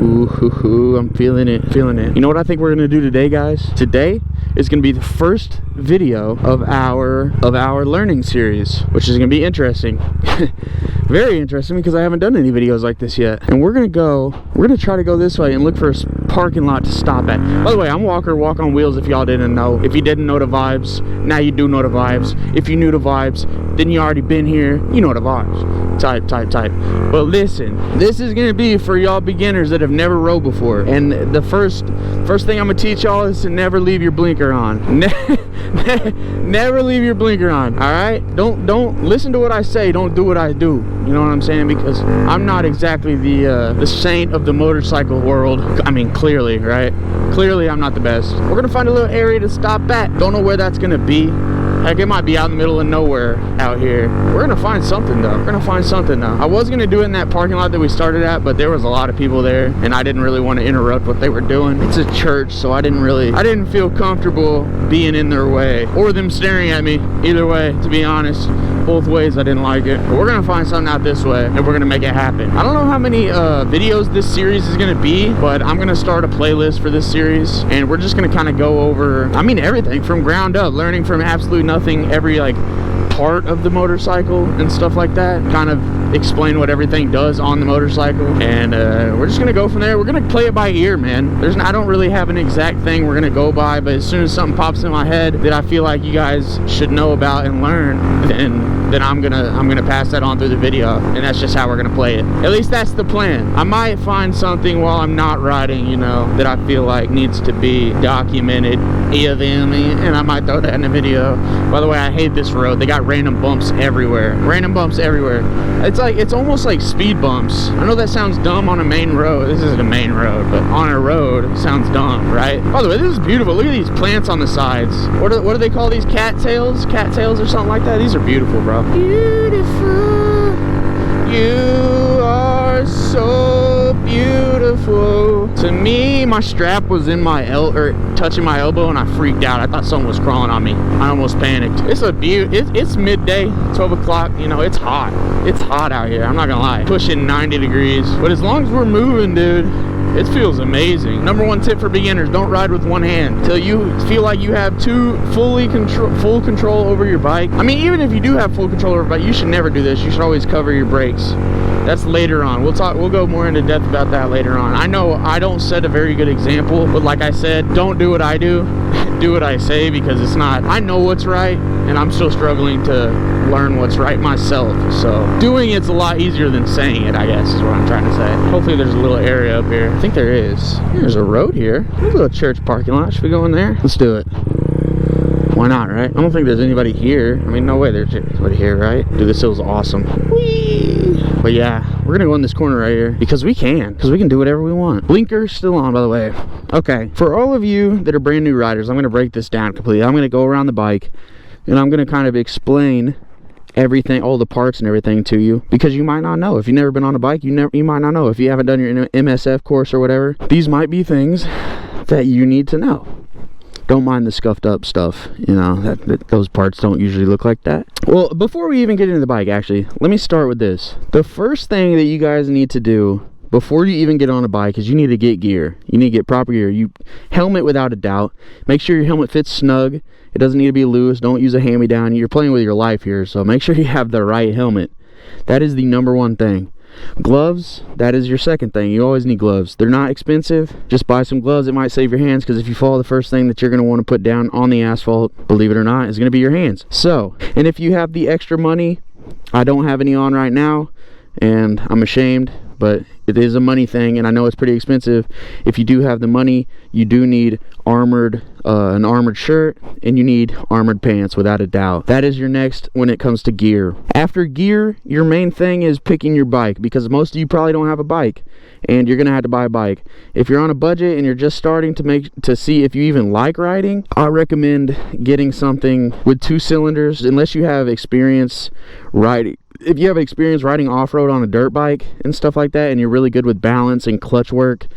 Ooh, I'm feeling it, feeling it. You know what I think we're gonna do today, guys? Today is gonna be the first video of our learning series, which is gonna be interesting. Very interesting, because I haven't done any videos like this yet. And we're gonna try to go this way and look for a parking lot to stop at. By the way, I'm Walk on Wheels, if y'all didn't know. If you didn't know the vibes, now you do know the vibes. If you knew the vibes, then you already been here, you know the vibes. Type. But listen, this is gonna be for y'all beginners that have never rode before. And the first thing I'm gonna teach y'all is to never leave your blinker on. Never leave your blinker on, all right? Don't listen to what I say, don't do what I do. You know what I'm saying? Because I'm not exactly the saint of the motorcycle world. I mean, clearly, right? Clearly, I'm not the best. We're gonna find a little area to stop at. Don't know where that's gonna be. Heck, it might be out in the middle of nowhere out here. We're gonna find something though. I was gonna do it in that parking lot that we started at, but there was a lot of people there, and I didn't really want to interrupt what they were doing. It's a church, so I didn't feel comfortable being in their way or them staring at me. Either way, to be honest, both ways I didn't like it. But we're gonna find something out this way, and we're gonna make it happen. I don't know how many videos this series is gonna be, but I'm gonna start a playlist for this series, and we're just gonna kind of go over, I mean, everything from ground up, learning from absolutely nothing, every like part of the motorcycle and stuff like that, kind of explain what everything does on the motorcycle, and we're just gonna go from there. We're gonna play it by ear, man. I don't really have an exact thing we're gonna go by, but as soon as something pops in my head that I feel like you guys should know about and learn, then I'm gonna pass that on through the video, and that's just how we're gonna play it. At least that's the plan. I might find something while I'm not riding, you know, that I feel like needs to be documented, you feel me? And I might throw that in a video. By the way, I hate this road. They got random bumps everywhere. It's almost like speed bumps. I know that sounds dumb on a main road. This isn't a main road, but on a road it sounds dumb, right? By the way, this is beautiful. Look at these plants on the sides. What do they call these? Cattails or something like that? These are beautiful, bro. Beautiful. You are so beautiful. To me, my strap was in my touching my elbow, and I freaked out. I thought someone was crawling on me. I almost panicked. It's midday, 12 o'clock. You know, it's hot. It's hot out here. I'm not gonna lie. Pushing 90 degrees. But as long as we're moving, dude, it feels amazing. #1 tip for beginners: don't ride with one hand until you feel like you have full control over your bike. I mean, even if you do have full control over your bike, you should never do this. You should always cover your brakes. That's later on. We'll go more into depth about that later on. I know I don't set a very good example, but like I said, don't do what I do. Do what I say, because it's not, I know what's right, and I'm still struggling to learn what's right myself. So doing it's a lot easier than saying it, I guess, is what I'm trying to say. Hopefully there's a little area up here. I think there is. There's a road here. There's a little church parking lot. Should we go in there? Let's do it. Why not, right? I don't think there's anybody here. I mean, no way there's anybody here, right? Dude, this feels awesome. Whee! But yeah, we're gonna go in this corner right here because we can do whatever we want. Blinker still on, by the way. Okay, for all of you that are brand new riders, I'm gonna break this down completely. I'm gonna go around the bike, and I'm gonna kind of explain everything, all the parts and everything to you, because you might not know. If you've never been on a bike, you might not know. If you haven't done your MSF course or whatever, these might be things that you need to know. Don't mind the scuffed up stuff, you know, those parts don't usually look like that. Well, before we even get into the bike, actually, let me start with this. The first thing that you guys need to do before you even get on a bike is you need to get gear. You need to get proper gear. Helmet, without a doubt. Make sure your helmet fits snug. It doesn't need to be loose. Don't use a hand-me-down. You're playing with your life here, so make sure you have the right helmet. That is the #1 thing. Gloves, that is your second thing. You always need gloves. They're not expensive. Just buy some gloves. It might save your hands, because if you fall, the first thing that you're going to want to put down on the asphalt, believe it or not, is going to be your hands. So, and if you have the extra money, I don't have any on right now, and I'm ashamed, but it is a money thing, and I know it's pretty expensive. If you do have the money, you do need an armored shirt, and you need armored pants, without a doubt. That is your next when it comes to gear. After gear, your main thing is picking your bike, because most of you probably don't have a bike, and you're gonna have to buy a bike. If you're on a budget and you're just starting to see if you even like riding, I recommend getting something with 2 cylinders, unless you have experience riding. If you have experience riding off-road on a dirt bike and stuff like that, and you're really good with balance and clutch work,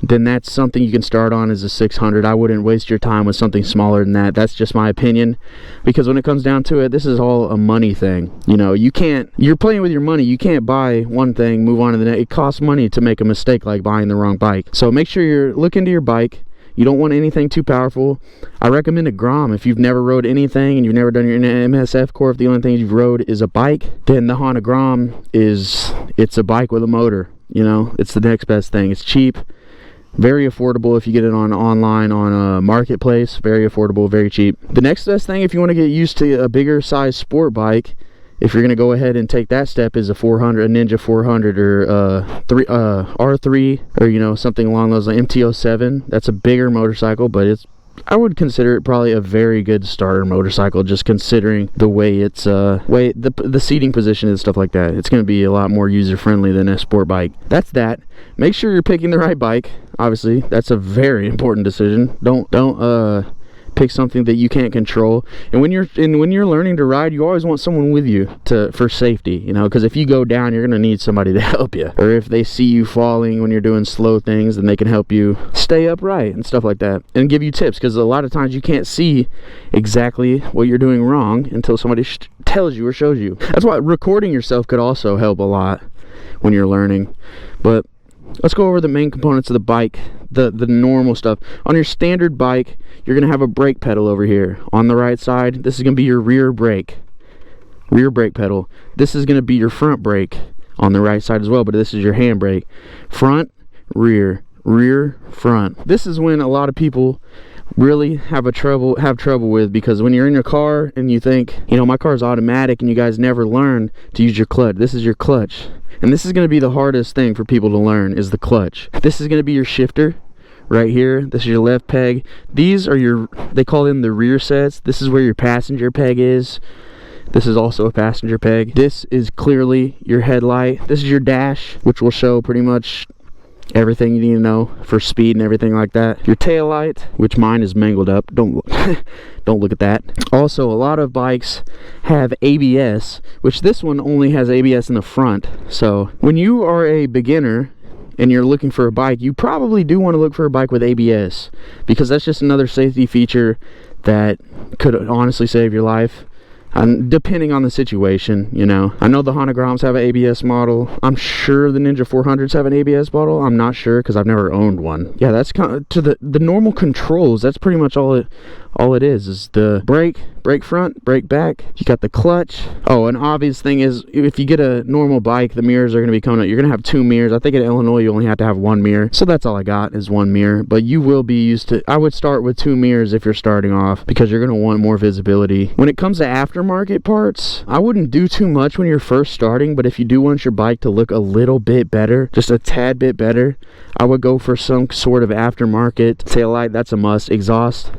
then that's something you can start on as a 600. I wouldn't waste your time with something smaller than that. That's just my opinion, because when it comes down to it, this is all a money thing. You know, you're playing with your money. You can't buy one thing, move on to the next. It costs money to make a mistake like buying the wrong bike. So make sure you're looking to your bike. You don't want anything too powerful. I recommend a Grom. If you've never rode anything and you've never done your MSF core, if the only thing you've rode is a bike, then the Honda Grom it's a bike with a motor. You know, it's the next best thing. It's cheap, very affordable if you get it online on a marketplace. Very affordable, very cheap. The next best thing, if you want to get used to a bigger size sport bike, if you're going to go ahead and take that step, is a Ninja 400 or R3, or, you know, something along those lines. MT-07. That's a bigger motorcycle, but I would consider it probably a very good starter motorcycle, just considering the way it's the seating position and stuff like that. It's going to be a lot more user friendly than a sport bike. That's that. Make sure you're picking the right bike. Obviously, that's a very important decision. Don't pick something that you can't control. And when you're learning to ride, you always want someone with you for safety, you know, because if you go down, you're gonna need somebody to help you. Or if they see you falling when you're doing slow things, then they can help you stay upright and stuff like that, and give you tips, because a lot of times you can't see exactly what you're doing wrong until somebody tells you or shows you. That's why recording yourself could also help a lot when you're learning. But let's go over the main components of the bike, the normal stuff. On your standard bike, you're going to have a brake pedal over here. On the right side, this is going to be your rear brake pedal. This is going to be your front brake on the right side as well, but this is your hand brake. Front, rear, front. This is when a lot of people really have trouble with, because when you're in your car and you think, you know, my car's automatic, and you guys never learn to use your clutch. This is your clutch. And this is going to be the hardest thing for people to learn, is the clutch. This is going to be your shifter right here. This is your left peg. These are they call them the rear sets. This is where your passenger peg is. This is also a passenger peg. This is clearly your headlight. This is your dash, which will show pretty much everything you need to know for speed and everything like that. Your tail light, which mine is mangled up. Don't look at that. Also, a lot of bikes have ABS, which this one only has ABS in the front. So when you are a beginner and you're looking for a bike, you probably do want to look for a bike with ABS, because that's just another safety feature that could honestly save your life. Depending on the situation, you know. I know the Honda Groms have an ABS model. I'm sure the Ninja 400s have an ABS model. I'm not sure, because I've never owned one. Yeah, that's kind of to the normal controls. That's pretty much all it is the brake front, brake back. You got the clutch. Oh, an obvious thing is, if you get a normal bike, the mirrors are going to be coming up. You're going to have 2 mirrors. I think in Illinois you only have to have 1 mirror. So that's all I got, is 1 mirror. But you will be used to, I would start with 2 mirrors if you're starting off, because you're going to want more visibility. When it comes to aftermarket parts, I wouldn't do too much when you're first starting, but if you do want your bike to look a little bit better, just a tad bit better, I would go for some sort of aftermarket. Taillight, that's a must. Exhaust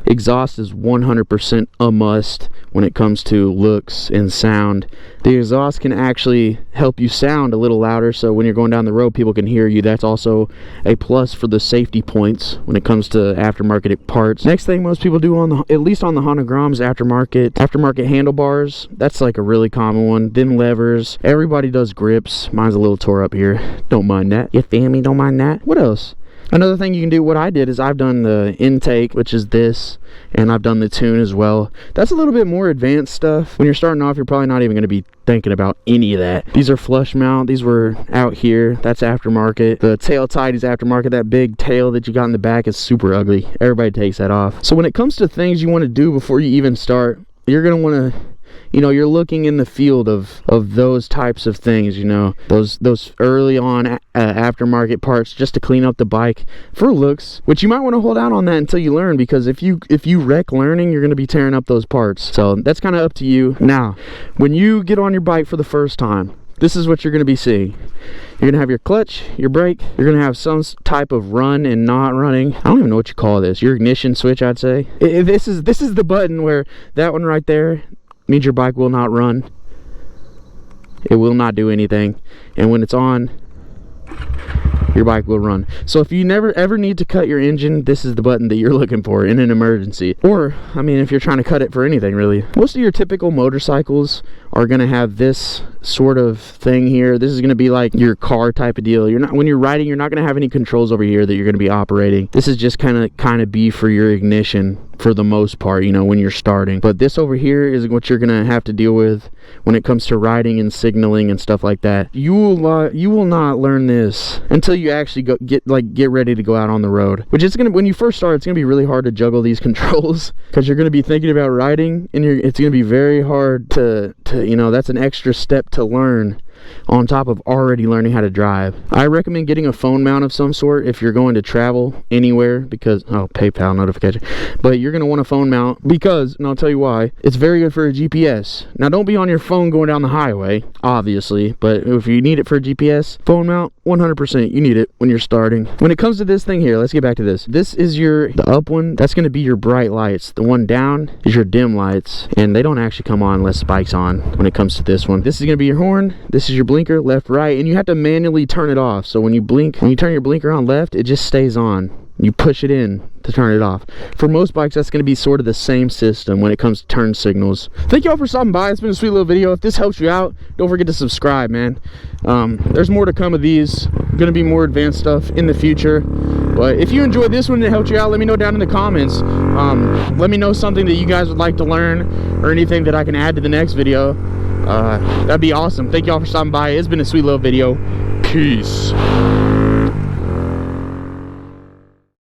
is 100% a must when it comes to looks and sound. The exhaust can actually help you sound a little louder, so when you're going down the road, people can hear you. That's also a plus for the safety points when it comes to aftermarket parts. Next thing most people do, at least on the Honda Grom, is aftermarket handlebars. That's like a really common one. Then levers. Everybody does grips. Mine's a little tore up here. Don't mind that. You feel me? Don't mind that. What else? Another thing you can do, what I did is I've done the intake, which is this, and I've done the tune as well. That's a little bit more advanced stuff. When you're starting off, you're probably not even going to be thinking about any of that. These are flush mount. These were out here. That's aftermarket. The tail tight is aftermarket. That big tail that you got in the back is super ugly. Everybody takes that off. So when it comes to things you want to do before you even start, you're going to want to, you know, you're looking in the field of those types of things, you know, those early on aftermarket parts, just to clean up the bike for looks, which you might want to hold out on that until you learn, because if you wreck learning, you're going to be tearing up those parts. So that's kind of up to you. Now, when you get on your bike for the first time, this is what you're going to be seeing. You're going to have your clutch, your brake, you're going to have some type of run and not running. I don't even know what you call this. Your ignition switch, I'd say. This is the button where that one right there means your bike will not run. It will not do anything. And when it's on, your bike will run. So if you never ever need to cut your engine, this is the button that you're looking for in an emergency. Or, I mean, if you're trying to cut it for anything really. Most of your typical motorcycles are going to have this sort of thing here. This is going to be like your car type of deal. You're not, when you're riding, you're not going to have any controls over here that you're going to be operating. This is just kind of be for your ignition for the most part, you know, when you're starting. But this over here is what you're gonna have to deal with when it comes to riding and signaling and stuff like that. You will not learn this until you actually get ready to go out on the road. Which is gonna, when you first start, it's gonna be really hard to juggle these controls because you're gonna be thinking about riding, and it's gonna be very hard to you know, that's an extra step to learn on top of already learning how to drive. I recommend getting a phone mount of some sort if you're going to travel anywhere, because PayPal notification, but you're going to want a phone mount because, and I'll tell you why, it's very good for a GPS. Now don't be on your phone going down the highway, obviously, but if you need it for a GPS, phone mount, 100% you need it when you're starting. When it comes to this thing here, let's get back to this. This is the up one, that's going to be your bright lights. The one down is your dim lights, and they don't actually come on unless the bike's on when it comes to this one. This is going to be your horn, this is your blinker, left, right, and you have to manually turn it off. So when you turn your blinker on left, it just stays on. You push it in to turn it off. For most bikes, that's going to be sort of the same system when it comes to turn signals. Thank y'all for stopping by. It's been a sweet little video. If this helps you out, don't forget to subscribe, man. There's more to come of these. Going to be more advanced stuff in the future. But if you enjoyed this one and it helped you out, let me know down in the comments. Let me know something that you guys would like to learn, or anything that I can add to the next video. That'd be awesome. Thank y'all for stopping by. It's been a sweet little video. Peace.